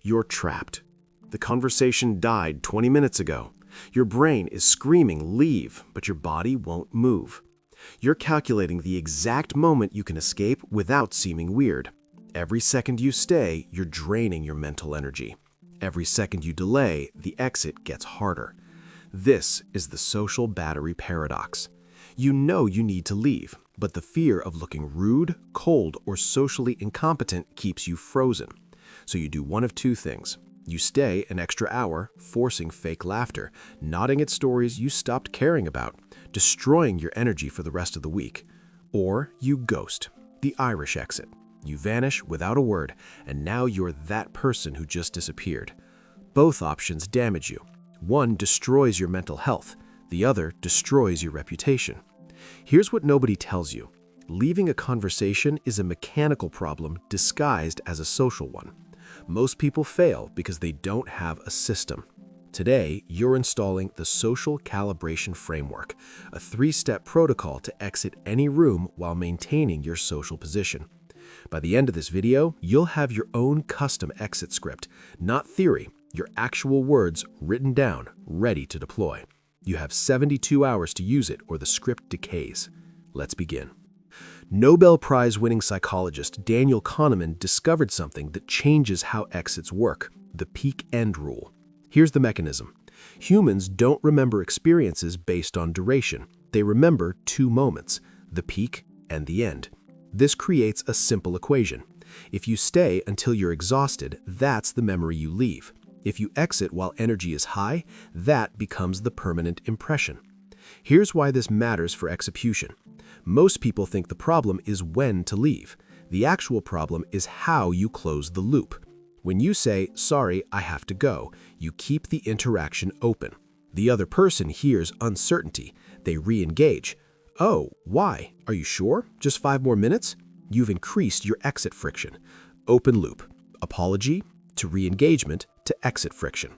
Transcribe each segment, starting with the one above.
You're trapped. The conversation died 20 minutes ago. Your brain is screaming, leave, but your body won't move. You're calculating the exact moment you can escape without seeming weird. Every second you stay, you're draining your mental energy. Every second you delay, the exit gets harder. This is the social battery paradox. You know you need to leave, but the fear of looking rude, cold, or socially incompetent keeps you frozen. So you do one of two things. You stay an extra hour, forcing fake laughter, nodding at stories you stopped caring about, destroying your energy for the rest of the week. Or you ghost, the Irish exit. You vanish without a word, and now you're that person who just disappeared. Both options damage you. One destroys your mental health, the other destroys your reputation. Here's what nobody tells you. Leaving a conversation is a mechanical problem disguised as a social one. Most people fail because they don't have a system. Today, you're installing the Social Calibration Framework, a 3-step protocol to exit any room while maintaining your social position. By the end of this video, you'll have your own custom exit script, not theory, your actual words written down, ready to deploy. You have 72 hours to use it or the script decays. Let's begin. Nobel Prize-winning psychologist Daniel Kahneman discovered something that changes how exits work, the peak-end rule. Here's the mechanism. Humans don't remember experiences based on duration. They remember 2 moments, the peak and the end. This creates a simple equation. If you stay until you're exhausted, that's the memory you leave. If you exit while energy is high, that becomes the permanent impression. Here's why this matters for execution. Most people think the problem is when to leave. The actual problem is how you close the loop. When you say, "Sorry, I have to go," you keep the interaction open. The other person hears uncertainty. They re-engage. "Oh, why? Are you sure? Just 5 more minutes?" You've increased your exit friction. Open loop. Apology to re-engagement to exit friction.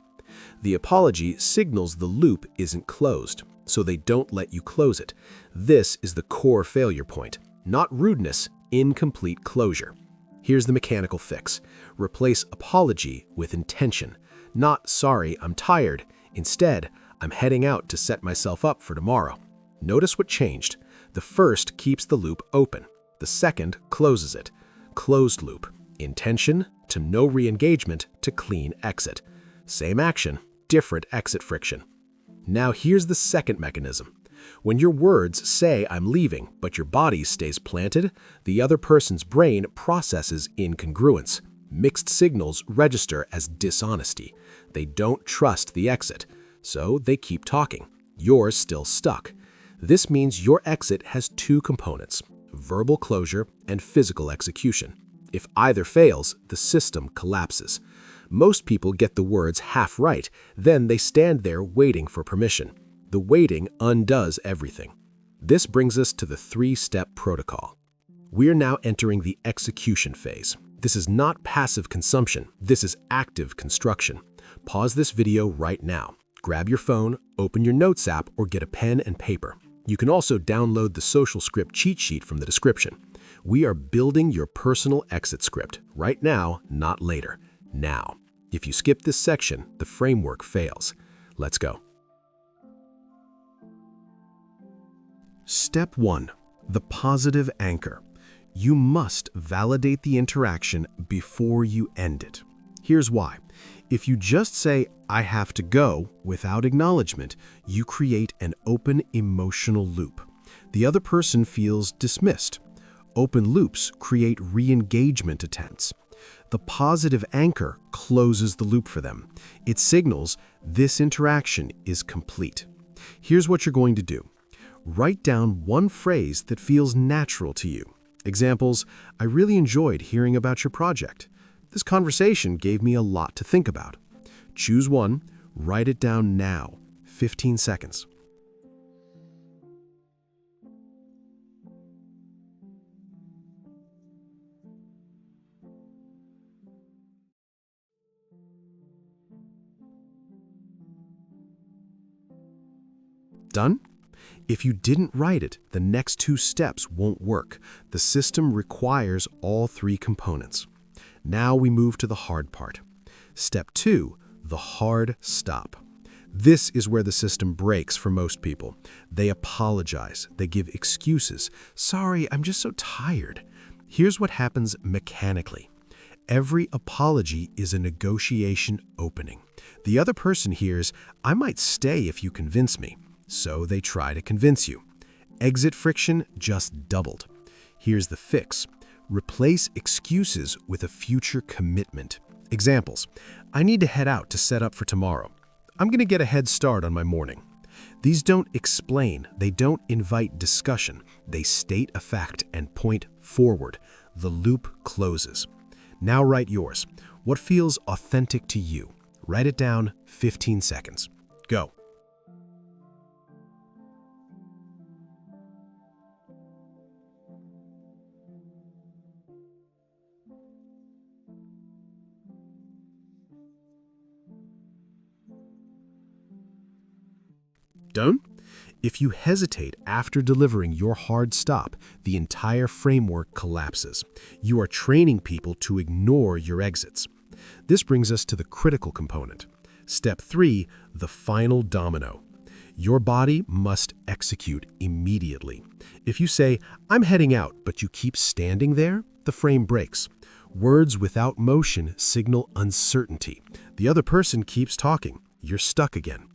The apology signals the loop isn't closed, so they don't let you close it. This is the core failure point. Not rudeness, incomplete closure. Here's the mechanical fix. Replace apology with intention. Not "sorry, I'm tired." Instead, "I'm heading out to set myself up for tomorrow." Notice what changed. The first keeps the loop open. The second closes it. Closed loop. Intention to no re-engagement to clean exit. Same action, different exit friction. Now here's the second mechanism. When your words say "I'm leaving," but your body stays planted, the other person's brain processes incongruence. Mixed signals register as dishonesty. They don't trust the exit, so they keep talking. You're still stuck. This means your exit has 2 components, verbal closure and physical execution. If either fails, the system collapses. Most people get the words half right, then they stand there waiting for permission. The waiting undoes everything. This brings us to the 3-step protocol. We're now entering the execution phase. This is not passive consumption, this is active construction. Pause this video right now. Grab your phone, open your Notes app, or get a pen and paper. You can also download the social script cheat sheet from the description. We are building your personal exit script right now, not later. Now. If you skip this section, the framework fails. Let's go. Step 1. The positive anchor. You must validate the interaction before you end it. Here's why. If you just say, "I have to go," without acknowledgement, you create an open emotional loop. The other person feels dismissed. Open loops create re-engagement attempts. The positive anchor closes the loop for them. It signals this interaction is complete. Here's what you're going to do. Write down one phrase that feels natural to you. Examples: "I really enjoyed hearing about your project. This conversation gave me a lot to think about." Choose one, write it down now, 15 seconds. Done? If you didn't write it, the next 2 steps won't work. The system requires all 3 components. Now we move to the hard part. Step 2, the hard stop. This is where the system breaks for most people. They apologize. They give excuses. Sorry, I'm just so tired. Here's what happens mechanically. Every apology is a negotiation opening. The other person hears, I might stay if you convince me. So they try to convince you. Exit friction just doubled. Here's the fix. Replace excuses with a future commitment. Examples. I need to head out to set up for tomorrow. I'm going to get a head start on my morning. These don't explain, they don't invite discussion. They state a fact and point forward. The loop closes. Now write yours. What feels authentic to you? Write it down, 15 seconds. Go. Done? If you hesitate after delivering your hard stop, the entire framework collapses. You are training people to ignore your exits. This brings us to the critical component. Step 3, the final domino. Your body must execute immediately. If you say, I'm heading out, but you keep standing there, the frame breaks. Words without motion signal uncertainty. The other person keeps talking. You're stuck again.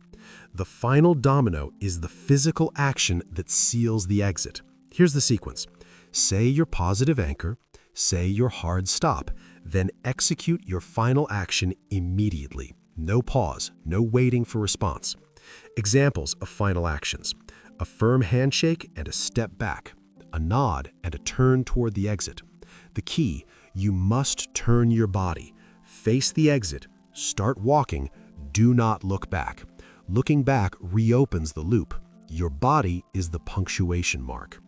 The final domino is the physical action that seals the exit. Here's the sequence. Say your positive anchor, say your hard stop, then execute your final action immediately. No pause, no waiting for response. Examples of final actions: a firm handshake and a step back, a nod and a turn toward the exit. The key, you must turn your body, face the exit, start walking, do not look back. Looking back reopens the loop. Your body is the punctuation mark.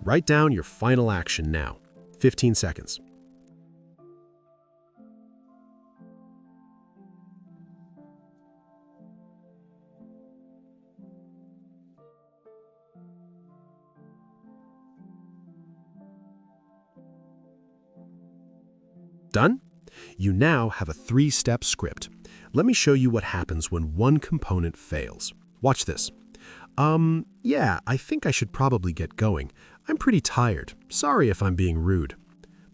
Write down your final action now. 15 seconds. Done? You now have a 3-step script. Let me show you what happens when one component fails. Watch this. Yeah, I think I should probably get going. I'm pretty tired. Sorry if I'm being rude.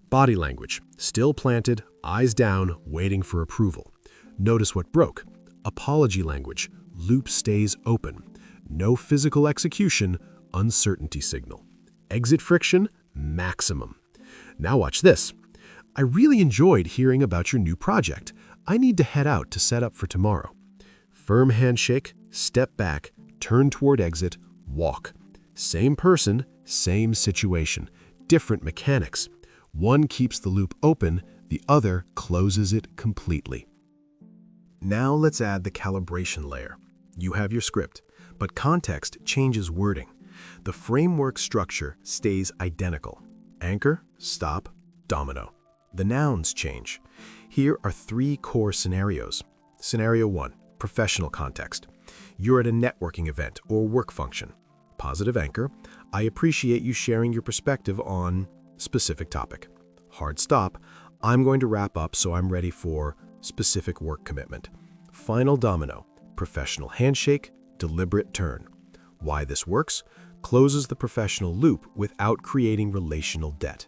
Body language. Still planted, eyes down, waiting for approval. Notice what broke. Apology language. Loop stays open. No physical execution, uncertainty signal. Exit friction, maximum. Now watch this. I really enjoyed hearing about your new project. I need to head out to set up for tomorrow. Firm handshake, step back, turn toward exit, walk. Same person, same situation, different mechanics. One keeps the loop open, the other closes it completely. Now let's add the calibration layer. You have your script, but context changes wording. The framework structure stays identical. Anchor, stop, domino. The nouns change. Here are 3 core scenarios. Scenario 1, professional context. You're at a networking event or work function. Positive anchor, I appreciate you sharing your perspective on specific topic. Hard stop, I'm going to wrap up so I'm ready for specific work commitment. Final domino, professional handshake, deliberate turn. Why this works? Closes the professional loop without creating relational debt.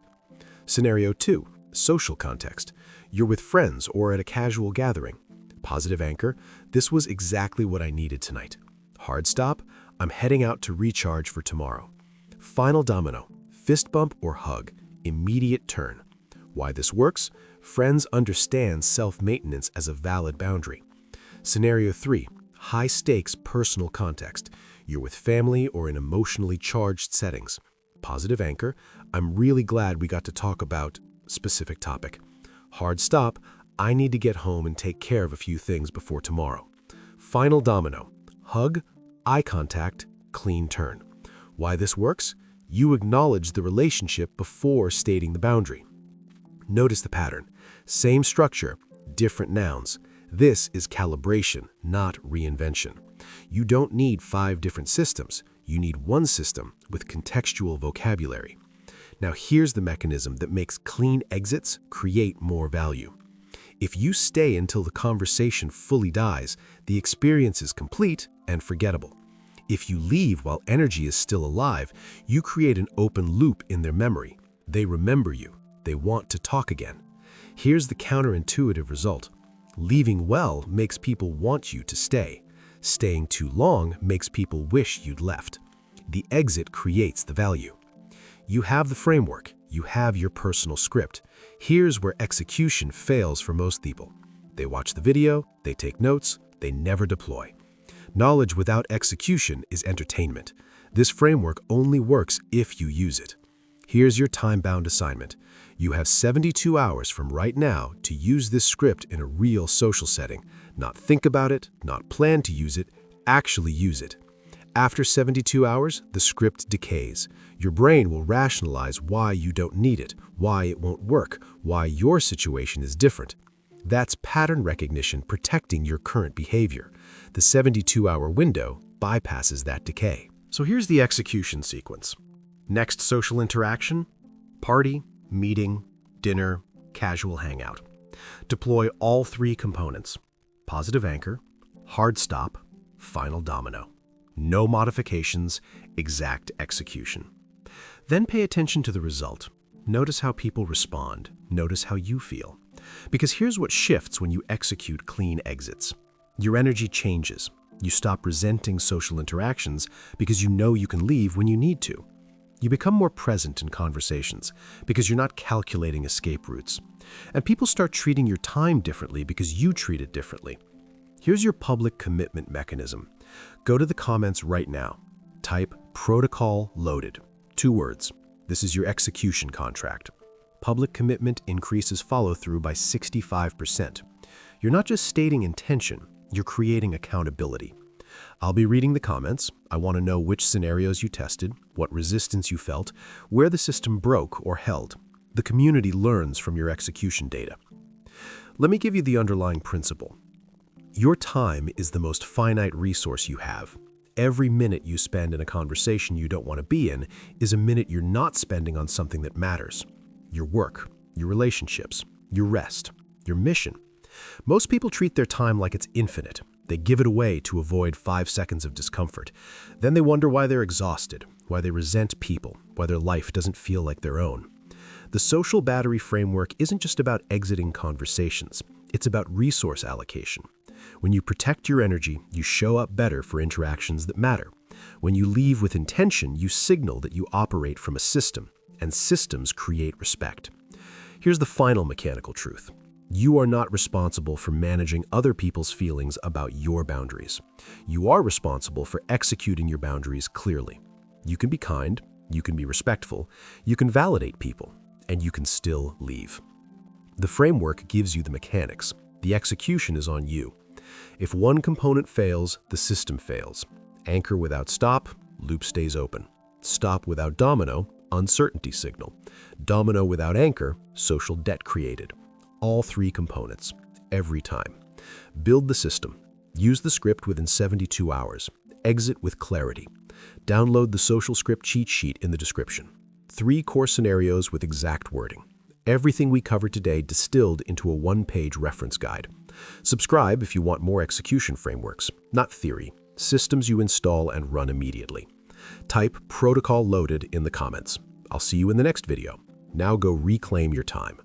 Scenario 2, social context. You're with friends or at a casual gathering. Positive anchor, this was exactly what I needed tonight. Hard stop, I'm heading out to recharge for tomorrow. Final domino, fist bump or hug, immediate turn. Why this works? Friends understand self-maintenance as a valid boundary. Scenario 3, high stakes personal context. You're with family or in emotionally charged settings. Positive anchor, I'm really glad we got to talk about specific topic. Hard stop, I need to get home and take care of a few things before tomorrow. Final domino, hug, eye contact, clean turn. Why this works? You acknowledge the relationship before stating the boundary. Notice the pattern. Same structure, different nouns. This is calibration, not reinvention. You don't need 5 different systems. You need one system with contextual vocabulary. Now here's the mechanism that makes clean exits create more value. If you stay until the conversation fully dies, the experience is complete and forgettable. If you leave while energy is still alive, you create an open loop in their memory. They remember you. They want to talk again. Here's the counterintuitive result. Leaving well makes people want you to stay. Staying too long makes people wish you'd left. The exit creates the value. You have the framework. You have your personal script. Here's where execution fails for most people. They watch the video, they take notes, they never deploy. Knowledge without execution is entertainment. This framework only works if you use it. Here's your time-bound assignment. You have 72 hours from right now to use this script in a real social setting. Not think about it, not plan to use it, actually use it. After 72 hours, the script decays. Your brain will rationalize why you don't need it, why it won't work, why your situation is different. That's pattern recognition protecting your current behavior. The 72-hour window bypasses that decay. So here's the execution sequence. Next social interaction: party, meeting, dinner, casual hangout. Deploy all three components: positive anchor, hard stop, final domino. No modifications, exact execution. Then pay attention to the result. Notice how people respond. Notice how you feel. Because here's what shifts when you execute clean exits. Your energy changes. You stop resenting social interactions because you know you can leave when you need to. You become more present in conversations because you're not calculating escape routes. And people start treating your time differently because you treat it differently. Here's your public commitment mechanism. Go to the comments right now. Type protocol loaded. 2 words. This is your execution contract. Public commitment increases follow-through by 65%. You're not just stating intention, you're creating accountability. I'll be reading the comments. I want to know which scenarios you tested, what resistance you felt, where the system broke or held. The community learns from your execution data. Let me give you the underlying principle. Your time is the most finite resource you have. Every minute you spend in a conversation you don't want to be in is a minute you're not spending on something that matters. Your work, your relationships, your rest, your mission. Most people treat their time like it's infinite. They give it away to avoid 5 seconds of discomfort. Then they wonder why they're exhausted, why they resent people, why their life doesn't feel like their own. The social battery framework isn't just about exiting conversations. It's about resource allocation. When you protect your energy, you show up better for interactions that matter. When you leave with intention, you signal that you operate from a system, and systems create respect. Here's the final mechanical truth. You are not responsible for managing other people's feelings about your boundaries. You are responsible for executing your boundaries clearly. You can be kind, you can be respectful, you can validate people, and you can still leave. The framework gives you the mechanics. The execution is on you. If one component fails, the system fails. Anchor without stop, loop stays open. Stop without domino, uncertainty signal. Domino without anchor, social debt created. All 3 components, every time. Build the system. Use the script within 72 hours. Exit with clarity. Download the social script cheat sheet in the description. 3 core scenarios with exact wording. Everything we covered today distilled into a 1-page reference guide. Subscribe if you want more execution frameworks, not theory, systems you install and run immediately. Type protocol loaded in the comments. I'll see you in the next video. Now go reclaim your time.